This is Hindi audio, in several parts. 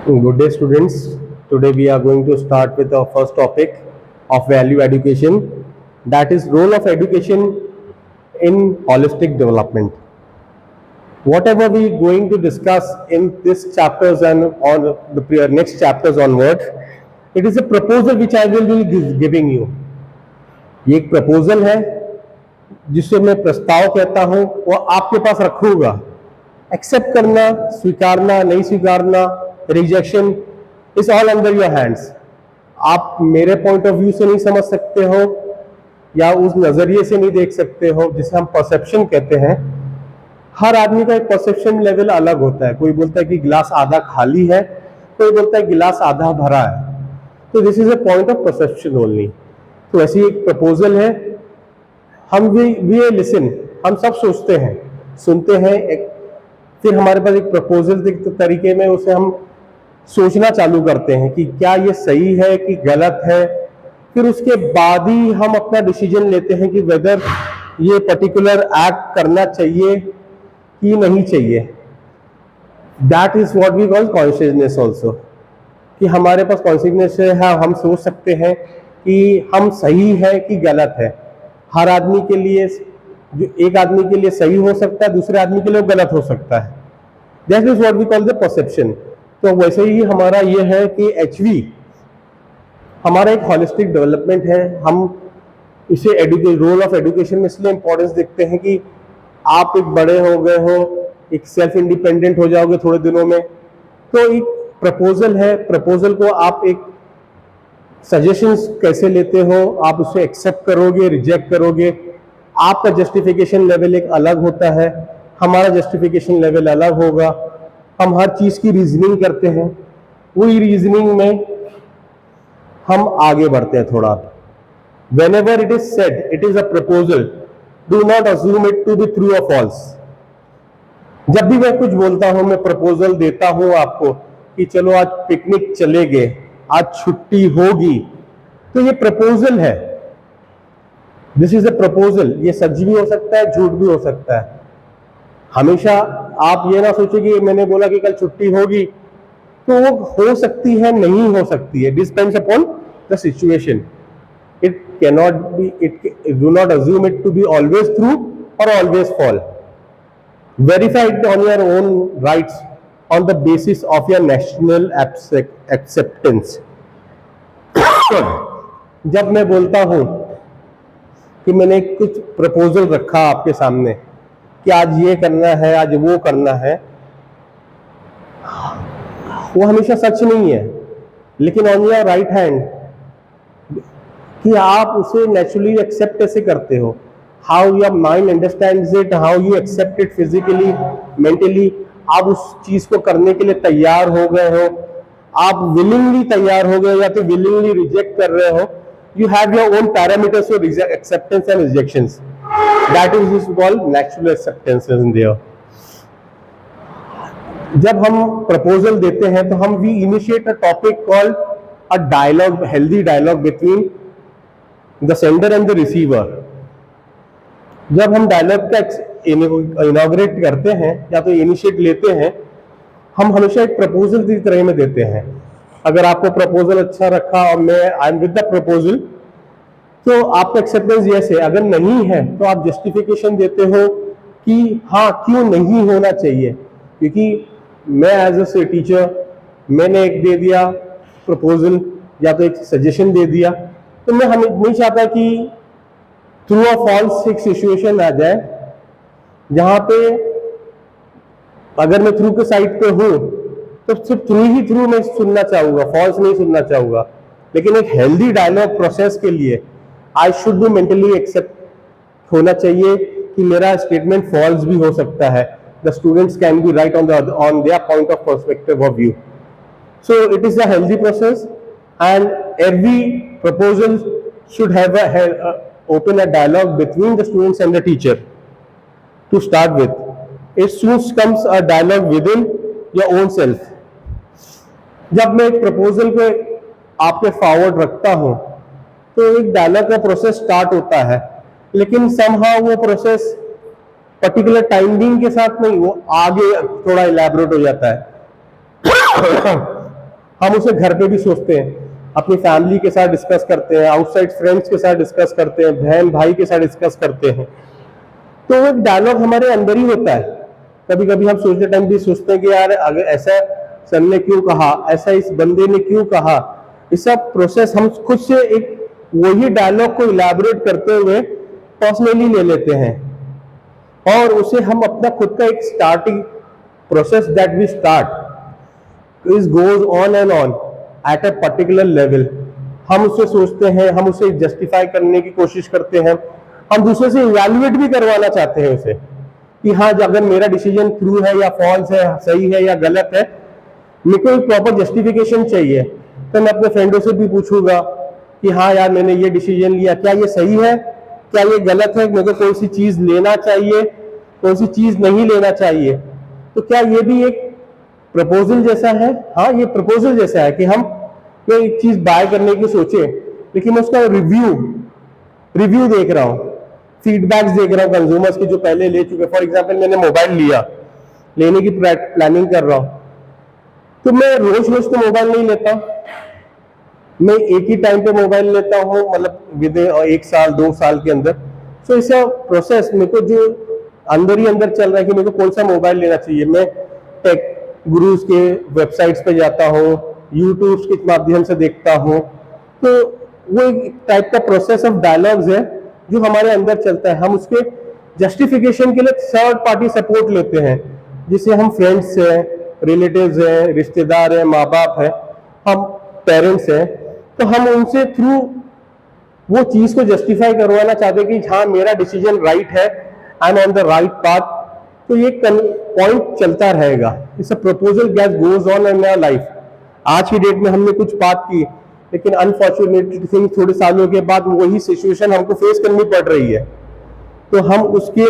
Good day, students. Today we are going to start with our first topic of value education, that is role of education in holistic development. Whatever we are going to discuss in this chapters and on the next chapters onward, it is a proposal which I will be giving you. ये एक प्रपोजल है जिसे मैं प्रस्ताव कहता हूँ, वो आपके पास रखूंगा. एक्सेप्ट करना, स्वीकारना, नहीं स्वीकारना, rejection is all under your hands. आप मेरे पॉइंट ऑफ व्यू से नहीं समझ सकते हो या उस नजरिए से नहीं देख सकते हो जिसे हम परसेप्शन कहते हैं. हर आदमी का एक परसेप्शन लेवल अलग होता है. कोई बोलता है कि गिलास आधा खाली है, कोई बोलता है गिलास आधा भरा है. तो this is a point of perception only. तो ऐसी एक प्रपोजल है. हम वी लिसन, हम सब सोचते हैं, सुनते हैं, फिर हमारे पास एक प्रपोजल के तरीके में उसे हम सोचना चालू करते हैं कि क्या ये सही है कि गलत है. फिर उसके बाद ही हम अपना डिसीजन लेते हैं कि वेदर ये पर्टिकुलर एक्ट करना चाहिए कि नहीं चाहिए. That is what we call consciousness also. कि हमारे पास कॉन्शियसनेस है, हम सोच सकते हैं कि हम सही है कि गलत है. हर आदमी के लिए, जो एक आदमी के लिए सही हो सकता है, दूसरे आदमी के लिए गलत हो सकता है. That is what we call the perception. तो वैसे ही हमारा ये है कि एचवी हमारा एक होलिस्टिक डेवलपमेंट है. हम इसे रोल ऑफ एजुकेशन में इसलिए इंपॉर्टेंस देखते हैं कि आप एक बड़े हो गए हो, एक सेल्फ इंडिपेंडेंट हो जाओगे थोड़े दिनों में. तो एक प्रपोजल है, प्रपोजल को आप एक सजेशंस कैसे लेते हो, आप उसे एक्सेप्ट करोगे, रिजेक्ट करोगे. आपका जस्टिफिकेशन लेवल एक अलग होता है, हमारा जस्टिफिकेशन लेवल अलग होगा. हम हर चीज की रीजनिंग करते हैं, वही रीजनिंग में हम आगे बढ़ते हैं थोड़ा. whenever it is said it is a proposal, do not assume it to be true or false. जब भी मैं कुछ बोलता हूं, मैं प्रपोजल देता हूं आपको कि चलो आज पिकनिक चले गए, आज छुट्टी होगी, तो ये प्रपोजल है. This is a proposal. ये सच भी हो सकता है, झूठ भी हो सकता है. हमेशा आप ये ना सोचे कि मैंने बोला कि कल छुट्टी होगी, तो वो हो सकती है, नहीं हो सकती है. Depends upon the situation. It cannot be, it do not assume it to be always true और always fall. Verify it on your own rights on the basis of your national acceptance. जब मैं बोलता हूं कि मैंने कुछ प्रपोजल रखा आपके सामने कि आज ये करना है, आज वो करना है, वो हमेशा सच नहीं है. लेकिन ऑन योर राइट हैंड कि आप उसे नेचुरली एक्सेप्ट कैसे करते हो, how your mind understands it, how you accept it physically, mentally. आप उस चीज को करने के लिए तैयार हो गए हो, आप विलिंगली तैयार हो गए या तो विलिंगली रिजेक्ट कर रहे हो. You have your own parameters for acceptance and rejections. That is called natural acceptance in there. जब हम प्रपोजल देते हैं तो हम we initiate a topic called a dialogue, healthy dialogue between the sender and the receiver. जब हम डायलॉग का इनॉग्रेट करते हैं या तो इनिशिएट लेते हैं, हम हमेशा एक प्रपोजल की तरह में देते हैं. अगर आपको प्रपोजल अच्छा रखा और मैं I am with the proposal, तो आपका एक्सेप्टेंस यस है. अगर नहीं है तो आप जस्टिफिकेशन देते हो कि हाँ क्यों नहीं होना चाहिए. क्योंकि मैं एज अ टीचर, मैंने एक दे दिया प्रपोजल या तो एक सजेशन दे दिया, तो मैं हमें नहीं चाहता कि ट्रू और फॉल्स एक सिचुएशन आ जाए जहां पे अगर मैं ट्रू के साइड पे हूं तो सिर्फ ट्रू मैं सुनना चाहूंगा, फॉल्स नहीं सुनना चाहूंगा. लेकिन एक हेल्दी डायलॉग प्रोसेस के लिए I should be mentally accept होना चाहिए कि मेरा स्टेटमेंट फॉल्स भी हो सकता है. The students can be right on their point of perspective of view. So it is a healthy process and every proposal should have open a dialogue between the students and the teacher to start with. It soon comes a dialogue within your own self. जब मैं एक प्रपोजल को आपके फॉरवर्ड रखता हूं तो एक डायलॉग का प्रोसेस स्टार्ट होता है, लेकिन समहाउ वो प्रोसेस पर्टिकुलर टाइमिंग के साथ नहीं, वो आगे थोड़ा इलैबोरेट हो जाता है. हम उसे घर पे भी सोचते हैं, अपनी फैमिली के साथ डिस्कस करते हैं, आउटसाइड फ्रेंड्स के साथ डिस्कस करते हैं, बहन भाई के साथ डिस्कस करते हैं। तो वो एक डायलॉग हमारे अंदर ही होता है। कभी कभी हम सोचते टाइम भी सोचते हैं कि यार अगर ऐसा सर ने क्यों कहा, ऐसा इस बंदे ने क्यों कहा, इस सब प्रोसेस हम खुद से एक वही डायलॉग को इलैबोरेट करते हुए पर्सनली ले लेते हैं, और उसे हम अपना खुद का एक starting process that we start is goes on and on at a particular level. हम उसे सोचते हैं, हम उसे जस्टिफाई करने की कोशिश करते हैं, हम दूसरे से इवैल्यूएट भी करवाना चाहते हैं उसे कि हाँ अगर मेरा डिसीजन ट्रू है या फॉल्स है, सही है या गलत है, मेरे को एक प्रॉपर जस्टिफिकेशन चाहिए। तो मैं अपने फ्रेंडों से भी पूछूंगा कि हाँ यार मैंने ये डिसीजन लिया, क्या ये सही है, क्या ये गलत है, मेरे को कौन सी चीज लेना चाहिए, कौन सी चीज नहीं लेना चाहिए। तो क्या ये भी एक प्रपोजल जैसा है? हाँ ये प्रपोजल जैसा है कि हम कोई एक चीज बाय करने की सोचे, लेकिन मैं उसका रिव्यू देख रहा हूँ, फीडबैक्स देख रहा हूँ कंज्यूमर्स के जो पहले ले चुके। फॉर एग्जाम्पल मैंने मोबाइल लिया, लेने की प्लानिंग कर रहा हूँ, तो मैं रोज रोज तो मोबाइल नहीं लेता, मैं एक ही टाइम पे मोबाइल लेता हूँ, मतलब विद 1 साल 2 साल के अंदर। सो इसका प्रोसेस मेरे को जो अंदर ही अंदर चल रहा है कि मेरे को कौन सा मोबाइल लेना चाहिए। मैं टेक गुरुज के वेबसाइट्स पे जाता हूँ, यूट्यूब के माध्यम से देखता हूँ, तो वो एक टाइप का प्रोसेस ऑफ डायलॉग्स है जो हमारे अंदर चलता है। हम उसके जस्टिफिकेशन के लिए थर्ड पार्टी सपोर्ट लेते हैं, जिसे हम फ्रेंड्स हैं, रिलेटिव्स हैं, रिश्तेदार हैं, माँ बाप हैं, हम पेरेंट्स हैं, तो हम उनसे थ्रू वो चीज को जस्टिफाई करवाना चाहते हैं कि हाँ मेरा डिसीजन राइट है, I am on the right path. तो ये पॉइंट चलता रहेगा। It's a proposal that goes on in our life. आज की डेट में हमने कुछ बात की, लेकिन अनफॉर्चुनेटली थिंग थोड़े सालों के बाद वही सिचुएशन हमको फेस करनी पड़ रही है। तो हम उसके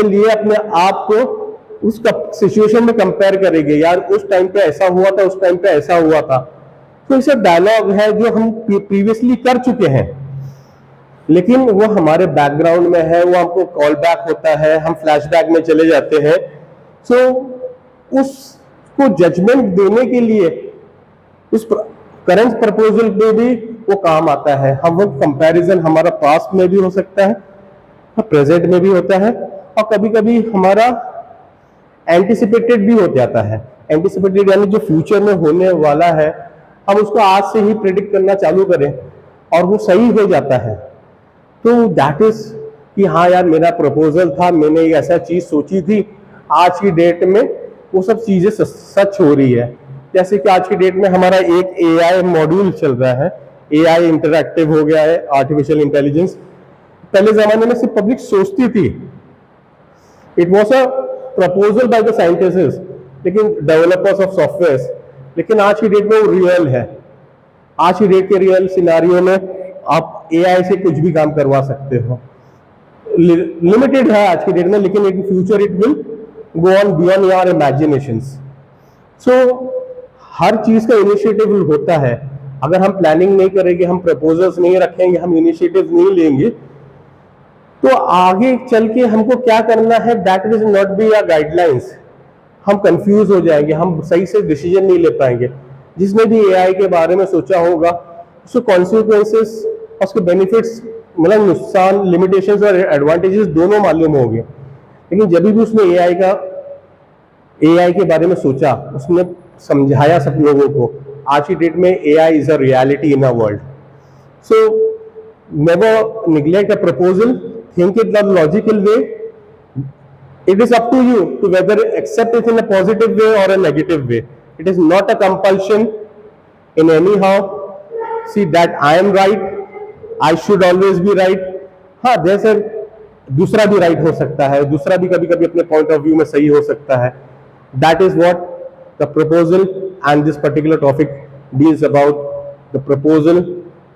लिए अपने आप को उस सिचुएशन में कंपेयर करेंगे, यार उस टाइम पे ऐसा हुआ था, उस टाइम पे ऐसा हुआ था। तो इसे डायलॉग है जो हम प्रीवियसली कर चुके हैं, लेकिन वो हमारे बैकग्राउंड में है, वो हमको कॉल बैक होता है, हम फ्लैशबैक में चले जाते हैं। सो उसको जजमेंट देने के लिए उस करंट प्रपोजल पे भी वो काम आता है। हम वो कंपैरिजन हमारा पास्ट में भी हो सकता है, प्रेजेंट में भी होता है, और कभी कभी हमारा एंटिसिपेटेड भी हो जाता है। एंटिसिपेटेड यानी जो फ्यूचर में होने वाला है, हम उसको आज से ही प्रिडिक्ट करना चालू करें और वो सही हो जाता है। तो दैट इज कि हाँ यार मेरा प्रपोजल था, मैंने एक ऐसा चीज सोची थी, आज की डेट में वो सब चीजें सच हो रही है। जैसे कि आज की डेट में हमारा एक एआई मॉड्यूल चल रहा है, एआई इंटरैक्टिव हो गया है, आर्टिफिशियल इंटेलिजेंस। पहले जमाने में सिर्फ पब्लिक सोचती थी, it was a proposal by the scientist, लेकिन डेवलपर्स ऑफ सॉफ्टवेयर, लेकिन आज की डेट में वो रियल है। आज की डेट के रियल सिनारियो में आप एआई से कुछ भी काम करवा सकते हो। लिमिटेड है आज की डेट में, लेकिन in future it will go on beyond your imaginations. So हर चीज का इनिशिएटिव होता है। अगर हम प्लानिंग नहीं करेंगे, हम प्रपोजल्स नहीं रखेंगे, हम इनिशिएटिव नहीं लेंगे, तो आगे चल के हमको क्या करना है that will not be a guidelines. हम कंफ्यूज हो जाएंगे, हम सही से डिसीजन नहीं ले पाएंगे। जिसने भी एआई के बारे में सोचा होगा उसको कॉन्सिक्वेंसेस, उसके बेनिफिट्स, मतलब नुकसान, लिमिटेशंस और एडवांटेजेस दोनों मालूम होंगे। लेकिन जब भी उसने एआई के बारे में सोचा, उसने समझाया सब लोगों को। आज की डेट में AI is a reality in a world. So never neglect a proposal, think it the logical way. It is up to you to whether accept it in a positive way or a negative way. It is not a compulsion in anyhow. See that I am right, I should always be right. हाँ जैसे दूसरा भी राइट हो सकता है, दूसरा भी कभी कभी अपने पॉइंट ऑफ व्यू में सही हो सकता है। That is what the proposal and this particular topic deals about. The proposal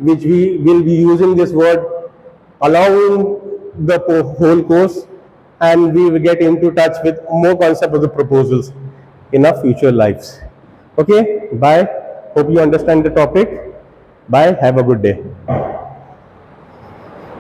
which we will be using this word along the whole course, and we will get into touch with more concept of the proposals in our future lives. Okay, bye. Hope you understand the topic. Bye. Have a good day.